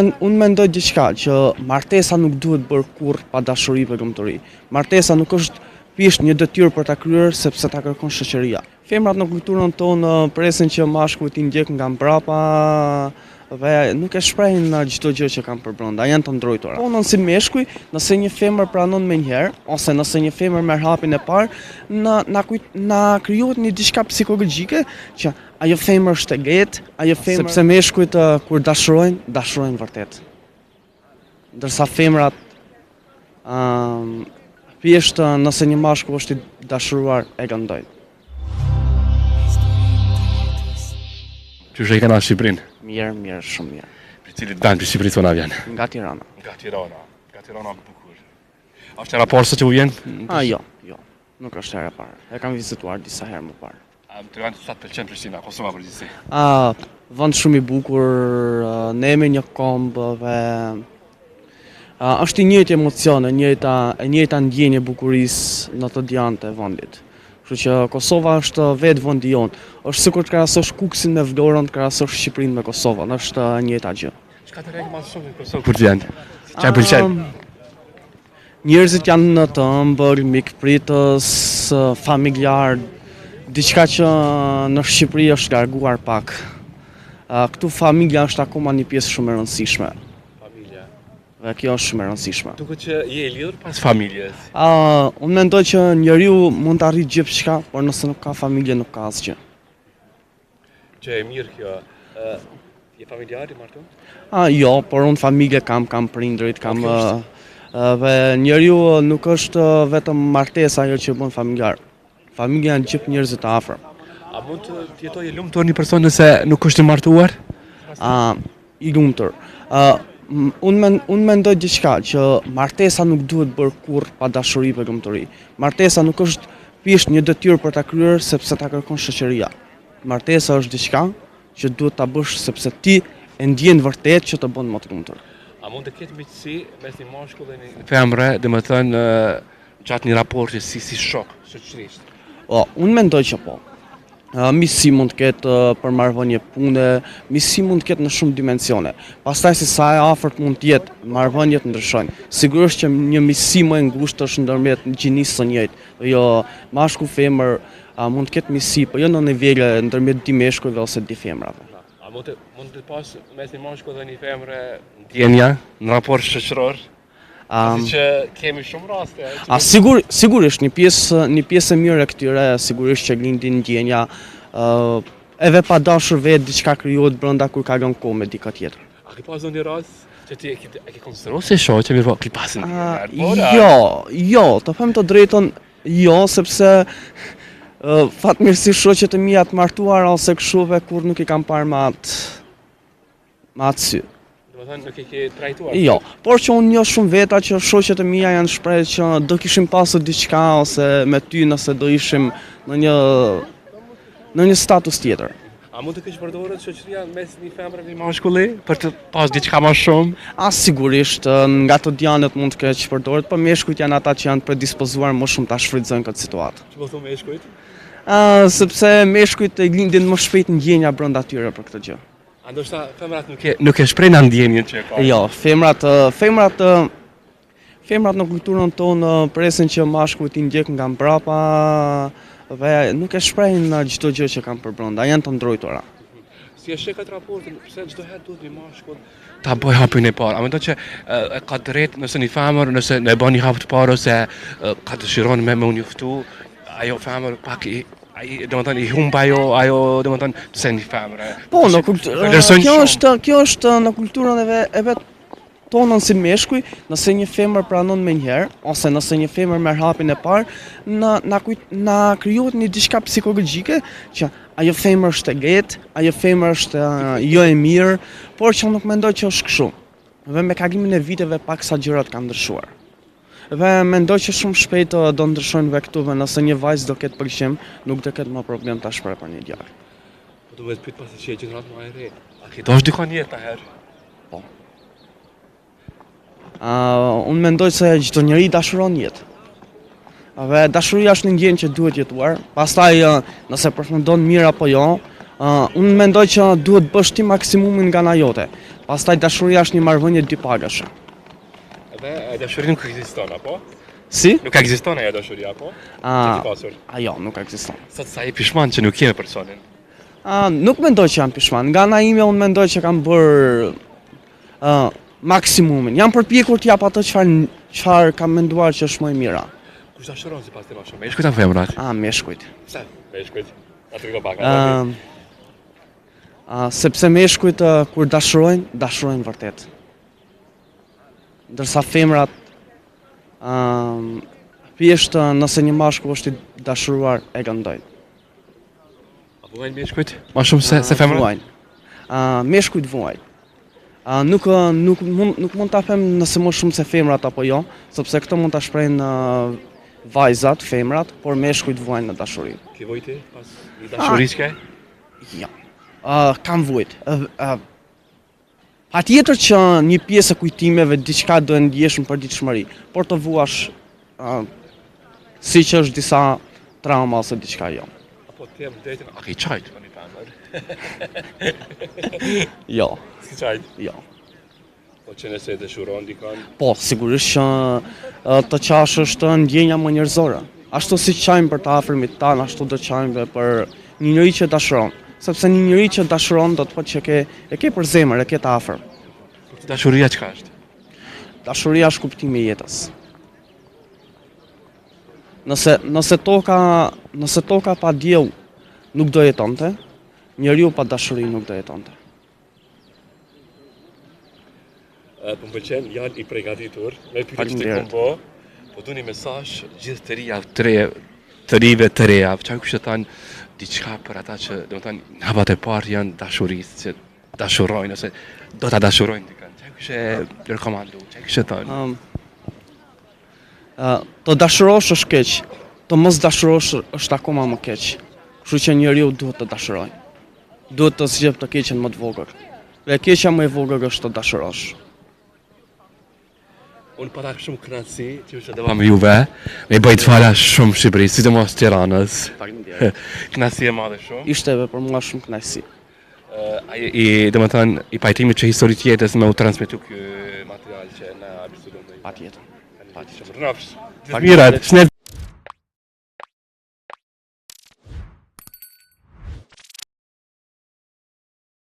Unë mendoj diçka që martesa nuk duhet bërë kurrë pa dashuri për lumturi. Martesa nuk është thjesht një detyrë për ta kryer sepse ta kërkon shoqëria. Femrat në kulturën tonë presin që mashkullit i ndjek nga mbrapa dhe nuk e shprehin çdo gjë që kanë për brenda, janë të ndrojtura. Po si meshkuj, nëse një femër pranon menjëherë ose nëse një femër merr hapin e parë, na krijohet një diçka psikologjike që ajo femër është e lehtë, ajo femër sepse meshkujt kur dashurojnë vërtet. Ndërsa femrat thjesht nëse një mashkull është i dashuruar e lëndojnë. Qysh e kanë në Shqipërinë? Mirë, shumë mirë. Për cilit vend për Shqipëri thona vjen? Nga Tirana. Nga Tirana bukur. A është era parë që u vjen? Jo, nuk është era parë. E kam vizituar disa herë më parë. A më tregon sa të pëlqen Prishtina, Kosova përgjithësi? Vend shumë i bukur, ne me një kombë dhe është i njëjti emocion, e njëjta ndjenje bukurisë në të djante e vendit. Kështu që Kosova është vetë vendi jonë. Është sikur të krahasosh Kuksin me Vlorën, të krahasosh Shqipërinë me Kosovën, është e njëjta gjë. Çka të rregë më shumë në Kosovë kur vjen? Çfarë pëlqen? Njerëzit janë në të ëmbël, mikpritës, familjar, diçka që në Shqipëri është larguar pak. Këtu familja është akoma një pjesë shumë e rëndësishme. Dhe kjo është shumë e rëndësishme. Duket që je i lidhur pas familjes. Unë mendoj që njeriu mund të arrijë gjithçka, por nëse nuk ka familje nuk ka asgjë. Që e mirë kjo. Je familjar i martuar? Jo, por unë familje kam prindrit, kam dhe njeriu nuk është vetëm martesa ajo që bën familjar. Familja janë gjithë njerëzit të afër. A mund të jetojë i lumtur një person nëse nuk është i martuar? I lumtur. Unë mendoj diçka që martesa nuk duhet bërë kurrë pa dashuri për lumturi. Martesa nuk është thjesht një detyrë për ta kryer sepse ta kërkon shoqëria. Martesa është diçka që duhet ta bësh sepse ti e ndjen vërtet që të bën më të lumtur. A mund të ketë miqësi mes një mashkulli dhe një femre, domethënë gjatë një raporti si shok shoqërisht? Unë mendoj që po. Miqësi mund të ketë për marrëvënie pune, miqësi mund të ketë në shumë dimensione. Pastaj se sa e afërt mund të jetë, marrëvëniet ndryshojnë. Sigurisht që një miqësi më e ngushtë është ndërmjet gjinisë së njëjtë. Jo, mashkull femër mund të ketë miqësi, por jo në nivele ndërmjet dy meshkujve ose dy femrave. A mund të pas mes një mashkull dhe një femre ndjenja në raport shoqëror? Që kemi shumë raste. Sigurisht, një pjesë e mirë e këtyre, sigurisht që lindin ndjenja, edhe pa dashur vetë diçka krijohet brenda kur kalon kohë me dikë tjetër. A ke pasur një rast që ti e ke konsideruar si shoqë, mirë po ki pasin? Jo, të them të drejtën, jo, sepse fatmirësisht shoqet e mia të martuara ose këshuve kur nuk i kam parë me atë sy. Nuk e ke trajtuar? Jo, por që unë njoh shumë veta që shoqet e mia janë shprehur që do kishim pasur diçka ose me ty nëse do ishim në një status tjetër. A mund të keq përdoret shoqëria mes një femre dhe një mashkulli për të pas diçka më shumë? Sigurisht, nga të djanet mund të keq përdoret, por meshkujt janë ata që janë predispozuar më shumë ta shfrytëzojnë këtë situatë. Ç'po thon meshkujt? Sepse meshkujt e lindin më shpejt ndjenja brenda tyre për këtë gjë. Ndoshta femrat nuk e shprehin ndjenjen që ka. Jo, femrat në kulturën tonë presin që mashkullit i ndjek nga mbrapa dhe nuk e shprehin çdo gjë që kanë për brenda, janë të ndrojtura. Si e sheh këtë raportin, pse çdo herë duhet një mashkull ta bëj hapin e parë? A mendon që ka drejt nëse një femër nëse ne bën një hap të parë ose ka dëshiron me u njoftu, ajo femër pak domethënë i humb ajo domethënë pse një femre. Po, kjo është në kulturën e vet tonën si meshkuj, nëse një femër pranon menjëherë ose nëse një femër merr hapin e parë, na krijohet një diçka psikologjike që ajo femër është e lehtë, ajo femër është jo e mirë, por që nuk mendoj që është kështu. Dhe me kalimin e viteve paksa gjërat kanë ndryshuar. Dhe mendoj që shumë shpejt do ndryshojnë dhe këtu dhe nëse një vajzë do ketë pëlqim, nuk do ketë më problem ta shpreh për një djalë. Po duhet të pyet pasi që e gjenerat më e re. A ke dosh dikon jetë ta herë? Po. Unë mendoj se çdo njeri dashuron jetë. Dhe dashuria është një ndjenjë që duhet jetuar. Pastaj nëse përfundon mirë apo jo, unë mendoj që duhet bësh ti maksimumin nga ana jote. Pastaj dashuria është një marrëvënie dypagashe. Dhe dashuria nuk ekziston, apo? Si? Nuk ekziston ajo dashuria, apo? Që ti pasur. Ajo, nuk ekziston. Sot sa i pishman që nuk je me personin. Nuk mendoj që jam pishman. Nga ana ime unë mendoj që kam bërë maksimumin. Jam përpjekur të jap atë çfarë kam menduar që është më e mira. Kush dashuron sipas te më shumë? Meshkujt apo femrat? Meshkujt. Pse? Meshkujt. Atë do pak. Sepse meshkujt kur dashurojnë vërtet. Ndërsa femrat thjesht nëse një mashkull është i dashuruar e gëndojnë. A vuajnë meshkujt? Ma shumë se femrat? Vuajnë. Meshkujt vuajnë. Nuk mund ta them nëse më shumë se femrat apo jo, sepse këto mund ta shprehin vajzat, femrat, por meshkujt vuajnë në dashuri. Ke vuajt ti pas një dashurisë ke? Jo. Kam vujt. Patjetër që një pjesë e kujtimeve diçka do e ndjesh në përditshmëri, por të vuash siç është disa trauma ose diçka jo. Apo ti e vërtetën, a ke çajt me një femër? Jo. S'ke çajt? Jo. Po që nëse dashuron dikon? Po, sigurisht që të qash është ndjenja më njerëzore. Ashtu si qajmë për të afërmit tanë, ashtu do qajmë dhe për një njeri që dashuron. Sepse një njeri që dashuron do të thotë që e ke për zemër, e ke të afër. Dashuria çka është? Dashuria është kuptimi i jetës. Nëse toka pa diell nuk do jetonte, njeriu pa dashuri nuk do jetonte. Po më pëlqen janë i përgatitur, me pyetje që të kombo, po du një mesazh gjithë të rive të reja, çfarë kush të thanë diçka për ata që domethënë në hapat e parë janë dashurisë, që dashurojnë ose do ta dashurojnë dikën. Çfarë kush e rekomandu? Çfarë kush e thon? Të dashurosh është keq, të mos dashurosh është akoma më keq. Kështu që njeriu duhet të dashurojë. Duhet të zgjidh të keqen më të vogël. Dhe e keqja më e vogël është të dashurosh. Unë para shumë kënaqësi që u dëva me juve, me bëjt fala shumë Shqipëri, sidomos Tiranës. Faleminderit. Kënaqësi e madhe shumë. Ishte edhe për mua shumë kënaqësi. Domethënë i pajtimit që historitë jetës me u transmetu ky material që na abisudon. Patjetër. Patjetër. Mirat,